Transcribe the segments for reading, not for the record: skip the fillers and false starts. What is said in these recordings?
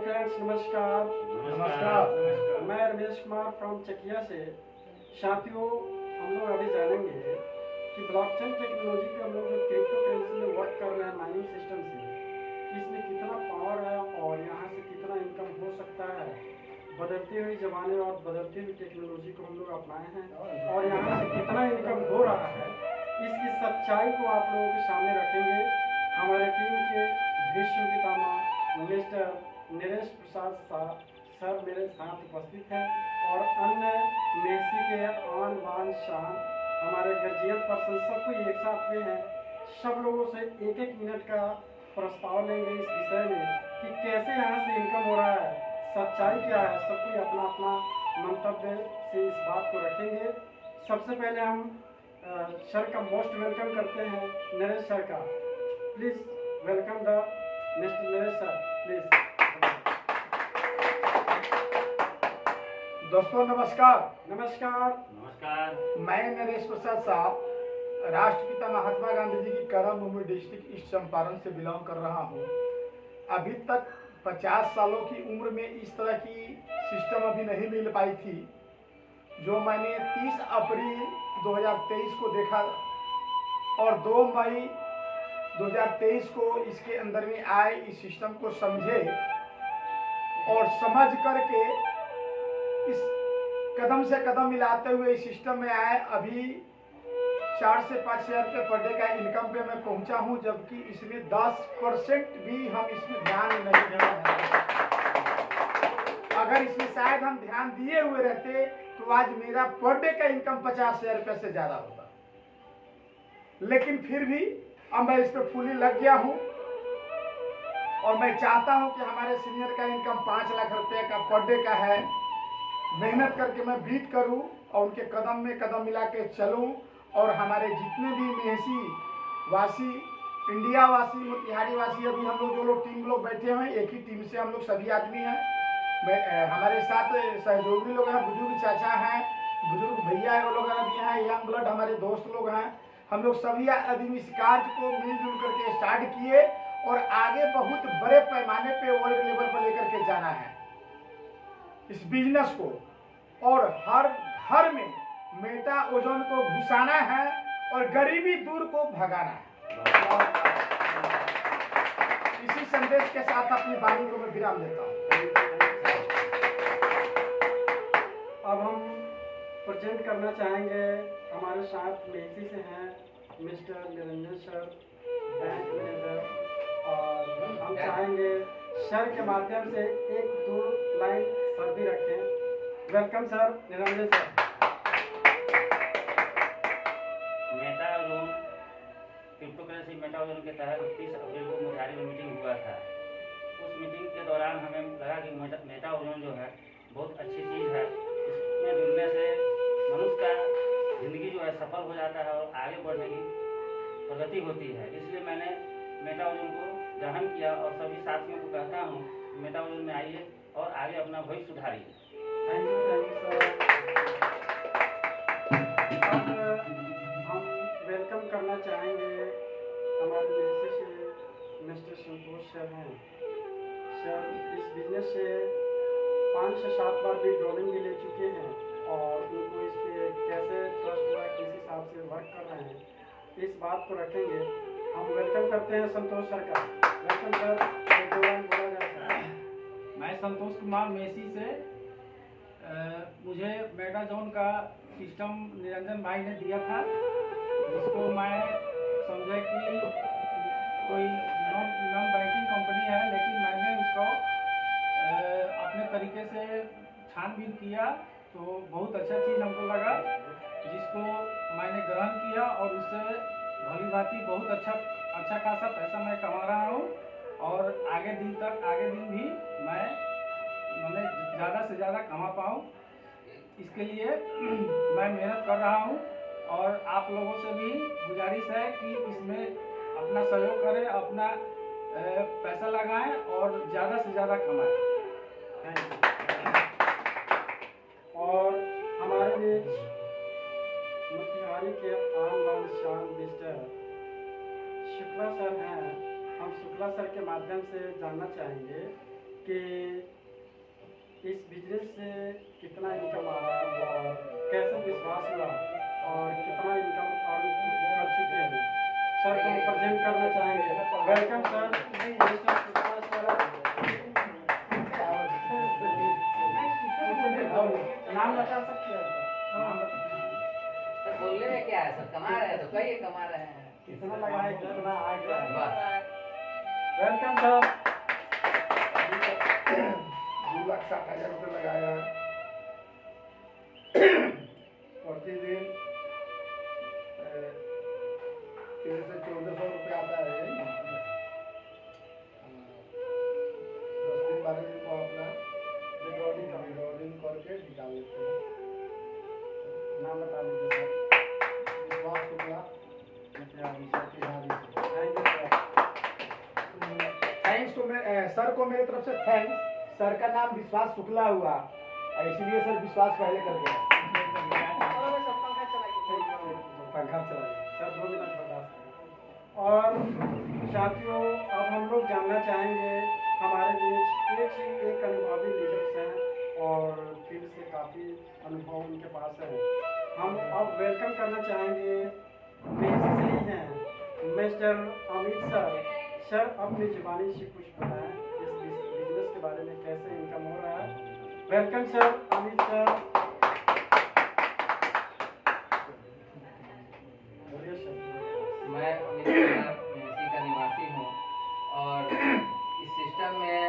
Friends, नमस्कार। नमस्कार। मैं रमेश कुमार फ्रॉम चकिया से। साथियों, हम लोग अभी जानेंगे कि ब्लॉकचेन टेक्नोलॉजी पे हम लोग जो क्रिप्टो करेंसी में वर्क कर रहे हैं माइनिंग सिस्टम से, इसमें कितना पावर है और यहाँ से कितना इनकम हो सकता है। बदलते हुए ज़माने और बदलती हुई टेक्नोलॉजी को हम लोग अपनाए हैं और यहाँ से कितना इनकम हो रहा है, इसकी सच्चाई को आप लोगों के सामने रखेंगे। हमारे टीम के भीष्म पितामह मिस्टर नरेश प्रसाद शाह सर मेरे साथ उपस्थित हैं और अन्य मेसी के आन बान शान हमारे गर्जियन पर्सन सब कोई एक साथ में हैं। सब लोगों से एक एक मिनट का प्रस्ताव लेंगे इस विषय में कि कैसे यहाँ से इनकम हो रहा है, सच्चाई क्या है। सब कोई अपना अपना मंतव्य से इस बात को रखेंगे। सबसे पहले हम सर का मोस्ट वेलकम करते हैं, नरेश सर का। Please welcome the mister Naresh sir, please. दोस्तों नमस्कार। नमस्कार। नमस्कार। मैं नरेश प्रसाद साहब राष्ट्रपिता महात्मा गांधी जी की करम भूमि डिस्ट्रिक्ट ईस्ट चंपारण से बिलोंग कर रहा हूँ। अभी तक 50 सालों की उम्र में इस तरह की सिस्टम अभी नहीं मिल पाई थी जो मैंने 30 अप्रैल 2023 को देखा और 2 मई 2023 को इसके अंदर में आए, इस सिस्टम को समझे और समझ करके इस कदम से कदम मिलाते हुए इस सिस्टम में आए। अभी 4 से 5 हज़ार रुपये पर डे का इनकम पे मैं पहुंचा हूं, जबकि इसमें 10% भी हम इसमें ध्यान नहीं दे रहे हैं। अगर इसमें शायद हम ध्यान दिए हुए रहते तो आज मेरा पर डे का इनकम 50,000 रुपये से ज्यादा होता। लेकिन फिर भी अब मैं इस पे फुली लग गया हूं और मैं चाहता हूं कि हमारे सीनियर का इनकम 5 लाख रुपए का पर डे का है। मेहनत करके मैं बीट करूं और उनके कदम में कदम मिला के चलूं और हमारे जितने भी मेहसी वासी, इंडिया वासी, मोतिहारी वासी, अभी हम लोग जो लोग टीम लोग बैठे हुए हैं, एक ही टीम से हम लोग सभी आदमी हैं। हमारे साथ सहयोगी लोग हैं, बुजुर्ग चाचा हैं, बुजुर्ग भैया लोग भी हैं, यंग ब्लड हमारे दोस्त लोग हैं। हम लोग सभी आदमी इस कार्य को मिलजुल करके स्टार्ट किए और आगे बहुत बड़े पैमाने पे वर्ल्ड लेवल पर लेकर के जाना है इस बिजनेस को, और हर घर में मेटा ओजोन को घुसाना है और गरीबी दूर को भगाना है। इसी संदेश के साथ अपनी वाणी को मैं विराम देता हूँ। अब हम प्रेजेंट करना चाहेंगे, हमारे साथ मेसी से हैं mister Niranjan sir, bank manager, और हम चाहेंगे सर के माध्यम से 1-2 लाइन सर भी रखें। Welcome sir, Niranjan sir. Crypto currency Meta zone के तहत 30 अप्रैल को मोतिहारी में मीटिंग हुआ था। उस मीटिंग के दौरान हमें लगा कि मेटा जोन जो है बहुत अच्छी चीज़ है। इसमें जुड़ने से मनुष्य का ज़िंदगी जो है सफल हो जाता है और आगे बढ़ने की प्रगति होती है। इसलिए मैंने मेटा जोन को ग्रहण किया और सभी साथियों को कहता हूँ मेटा जोन में आइए और आगे अपना भविष्य सुधारिए। Thank you sir. हम वेलकम करना चाहेंगे हमारे मेसे से मिस्टर संतोष सर हैं। सर इस बिजनेस से 5 से 7 बार भी ड्रॉलिंग भी ले चुके हैं और उनको इस पे कैसे ट्रस्ट हुआ, किस हिसाब से वर्क कर रहे हैं, इस बात को रखेंगे। हम वेलकम करते हैं संतोष सर का। वेलकम सर, एक 2 लाइन बोला जाए सर। मैं संतोष कुमार मेसी से, मुझे मेटा जोन का सिस्टम निरंजन भाई ने दिया था, जिसको मैं समझे कि कोई नॉन बैंकिंग कंपनी है, लेकिन मैंने उसको अपने तरीके से छानबीन किया तो बहुत अच्छा चीज़ हमको लगा, जिसको मैंने ग्रहण किया और उससे भली भांति बहुत अच्छा खासा पैसा मैं कमा रहा हूँ और आगे दिन भी मैंने ज़्यादा से ज़्यादा कमा पाऊँ, इसके लिए मैं मेहनत कर रहा हूँ। और आप लोगों से भी गुजारिश है कि इसमें अपना सहयोग करें, अपना पैसा लगाएं और ज़्यादा से ज़्यादा कमाएं। और हमारे बीच मोतिहारी के आन बान शान मिस्टर शुक्ला सर हैं। हम शुक्ला सर के माध्यम से जानना चाहेंगे कि इस बिजनेस से कितना इनकम आ रहा है और कैसे विश्वास हुआ और कितना इनकम और कर चुके हैं। सर को प्रेजेंट करना चाहेंगे। Welcome sir. नाम बता सकते हैं तो बोलने में क्या है सर, कमा रहे हैं तो कहिए कमा रहे हैं। कितना लगा है, कितना आ गया है। वाह। Welcome sir. 2,60,000 रुपये लगाया। प्रतिदिन 1300 से 1400 रुपये आता है। 10 दिन 12 दिन को अपना रिकॉर्डिंग करके निकाल लेते हैं। नाम बता दीजिए सर। विश्वास शुक्ला। थैंक्स टू सर को मेरी तरफ से थैंक्स। सर का नाम विश्वास शुक्ला हुआ, इसलिए सर विश्वास पहले करके पंखा चलाइए सर, 2 मिनट बर्दाश्त करें। और साथियों, अब हम लोग जानना चाहेंगे, हमारे बीच एक अनुभवी लीडर्स हैं और फील्ड से काफ़ी अनुभव उनके पास है। हम अब वेलकम करना चाहेंगे, पेश से ही हैं मिस्टर अमित सर। सर अपनी जुबानी से कुछ बताएं इस बिजनेस के बारे में, कैसे इनकम हो रहा है। Welcome sir Amit sir. बोलिए सर। मैं अमित कुमार मेसी का निवासी हूँ और इस सिस्टम में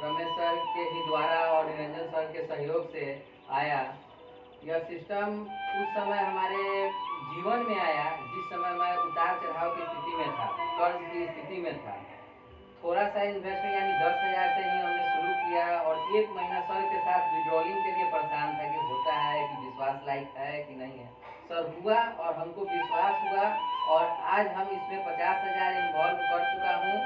रमेश सर के ही द्वारा और निरंजन सर के सहयोग से आया। यह सिस्टम उस समय हमारे जीवन में आया जिस समय मैं उतार चढ़ाव की स्थिति में था, कर्ज की स्थिति में था। थोड़ा सा इन्वेस्टमेंट यानी 10,000 से ही हमने शुरू किया और 1 महीना सर के साथ विड्रॉलिंग के लिए परेशान था कि होता है कि विश्वास लायक है कि नहीं है। सर हुआ और हमको विश्वास हुआ और आज हम इसमें 50,000 इन्वॉल्व कर चुका हूँ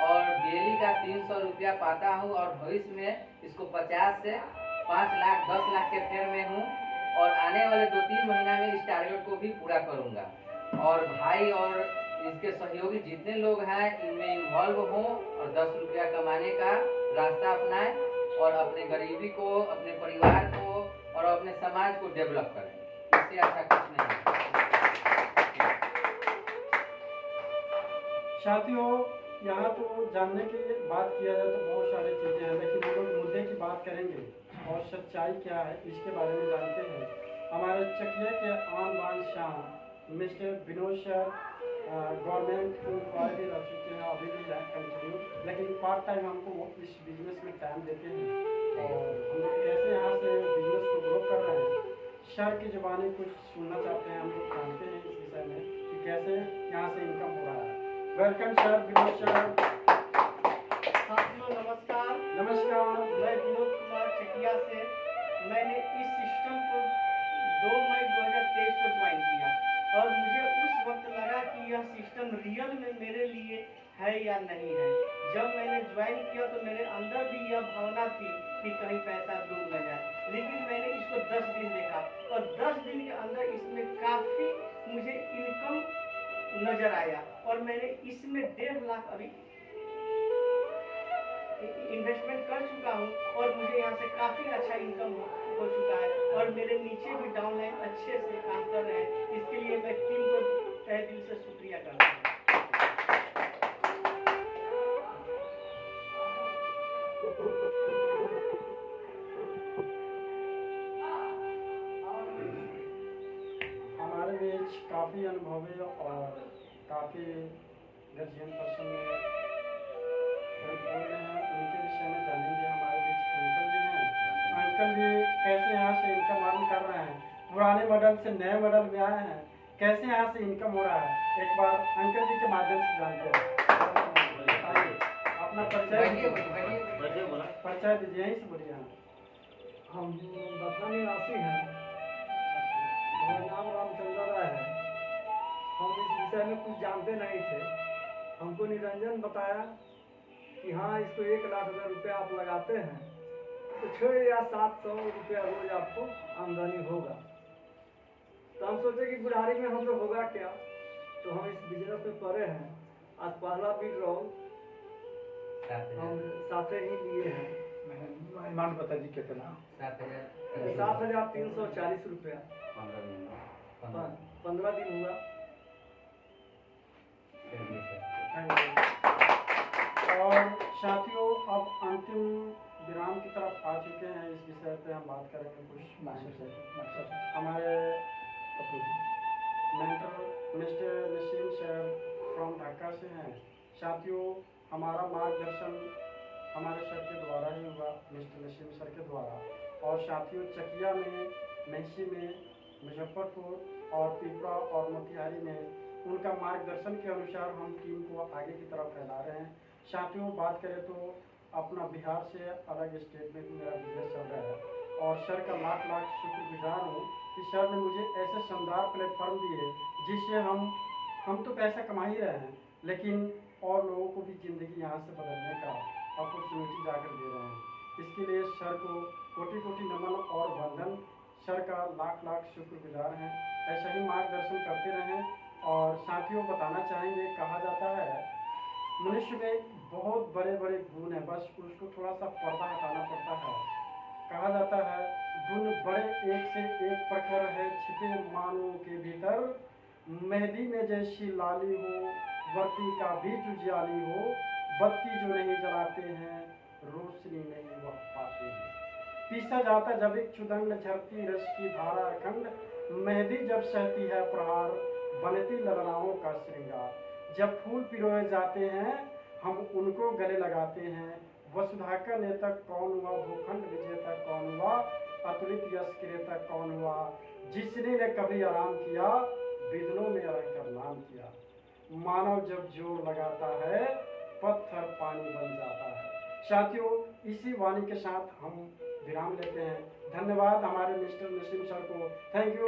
और डेली का 300 रुपया पाता हूँ और भविष्य में इसको 50 से 5 लाख 10 लाख के फेर में हूँ और आने वाले 2-3 महीना में इस टारगेट को भी पूरा करूँगा। और भाई और इसके सहयोगी जितने लोग हैं इनमें इन्वॉल्व हों और 10 रुपया कमाने का रास्ता अपनाएं और अपने गरीबी को, अपने परिवार को और अपने समाज को डेवलप करें। इससे अच्छा कुछ नहीं है। साथियों, यहाँ तो जानने के लिए बात किया जाए तो बहुत सारी चीज़ें हैं, लेकिन हम लोग मुद्दे की बात करेंगे और सच्चाई क्या है इसके बारे में जानते हैं। हमारे चकिया के आन बान शान mister Vinod sir government inquiry रह चुके हैं, अभी भी कंटिन्यू, लेकिन पार्ट टाइम हमको वो इस बिजनेस में टाइम देते हैं और हम लोग कैसे यहाँ से बिजनेस को ग्रो कर रहे हैं। सर की जुबानी कुछ सुनना चाहते हैं, हम लोग जानते हैं इस विषय में कि कैसे यहाँ से इनकम हो रहा है। Welcome sir Vinod sir. साथियों नमस्कार। नमस्कार। मैं विनोद कुमार चकिया से। मैंने इस सिस्टम को 2 मई 2023 को ज्वाइन किया और मुझे उस वक्त लगा कि यह सिस्टम रियल में मेरे लिए है या नहीं है। जब मैंने ज्वाइन किया तो मेरे अंदर भी यह भावना थी कि कहीं पैसा डूब न जाए, लेकिन मैंने इसको 10 दिन देखा और 10 दिन के अंदर इसमें काफ़ी मुझे इनकम नजर आया और मैंने इसमें 1.5 लाख अभी इन्वेस्टमेंट कर चुका हूँ और मुझे यहाँ से काफ़ी अच्छा इनकम हो चुका है और मेरे नीचे भी डाउनलाइन अच्छे से काम कर रहे हैं। इसके लिए मैं टीम को तहे दिल से शुक्रिया करता हूँ। हमारे बीच काफ़ी अनुभवी और काफ़ी गर्जियन पर्सन बोल रहे हैं, उनके विषय में जानेंगे। हमारे बीच अंकल जी हैं। अंकल जी कैसे यहाँ से इनकम अर्न कर रहे हैं, पुराने मॉडल से नए मॉडल में आए हैं, कैसे यहाँ से इनकम हो रहा है, एक बार अंकल जी के माध्यम से जानते हैं। आइए अपना परिचय दीजिए, यहीं से बोलिए। हम बथना निवासी हैं। मेरा नाम रामचंद्र राय है। हम इस विषय में कुछ जानते नहीं थे। हमको निरंजन बताया कि हाँ इसको 1,00,000 रुपये आप लगाते हैं तो 6 या 700 रुपया रोज आपको आमदनी होगा। तो हम सोचे कि बुढ़ारी में हमसे होगा क्या, तो हम इस बिजनेस में पड़े हैं। आज पहला विड्रॉल हम साथे ही लिए हैं अमाउंट बता जी कितना? 7,340 रुपया 15 दिन हुआ। और साथियों अब अंतिम विराम की तरफ आ चुके हैं। इस विषय पे हम बात करेंगे कुछ हमारे mentor mister Naseem sir from Dhaka से हैं। साथियों हमारा मार्गदर्शन हमारे सर के द्वारा ही हुआ, मिस्टर नसीम सर के द्वारा। और साथियों चकिया में, मेहसी में, मुजफ्फरपुर और पिपरा और मोतिहारी में उनका मार्गदर्शन के अनुसार हम टीम को आगे की तरफ फैला रहे हैं। साथियों बात करें तो अपना बिहार से अलग स्टेट में भी मेरा बिजनेस चल रहा है और सर का लाख लाख शुक्रगुजार हूँ कि सर ने मुझे ऐसे शानदार प्लेटफॉर्म दिए जिससे हम तो पैसा कमा ही रहे हैं लेकिन और लोगों को भी ज़िंदगी यहाँ से बदलने का अपॉर्चुनिटी जाकर दे रहे हैं। इसके लिए सर को कोटि कोटि नमन और वंदन। सर का लाख लाख शुक्रगुजार हैं। ऐसा ही मार्गदर्शन करते रहें। और साथियों बताना चाहेंगे, कहा जाता है मनुष्य में बहुत बड़े बड़े गुण हैं, बस उसको थोड़ा सा पर्दा हटाना पड़ता है। कहा जाता है गुण बड़े एक से एक प्रखर है छिपे मानों के भीतर, मेहंदी में जैसी लाली हो वर्ती का बीच उजियाली हो, बत्ती जो नहीं जलाते हैं रोशनी नहीं वह पाते हैं। पीसा जाता जब एक चुदंड झरती रस की धारा अखंड, मेहंदी जब सहती है प्रहार बनती ललनाओं का श्रृंगार। जब फूल पिरोए जाते हैं हम उनको गले लगाते हैं, वसुधा का नेता कौन हुआ, भूखंड विजेता कौन हुआ, अतुलित यश क्रेता कौन हुआ, जिसने ने कभी आराम किया विघ्नों में रहकर नाम किया। मानव जब जोर लगाता है पत्थर पानी बन जाता है। साथियों इसी वाणी के साथ हम विराम लेते हैं। धन्यवाद हमारे मिस्टर नसीम सर को। Thank you.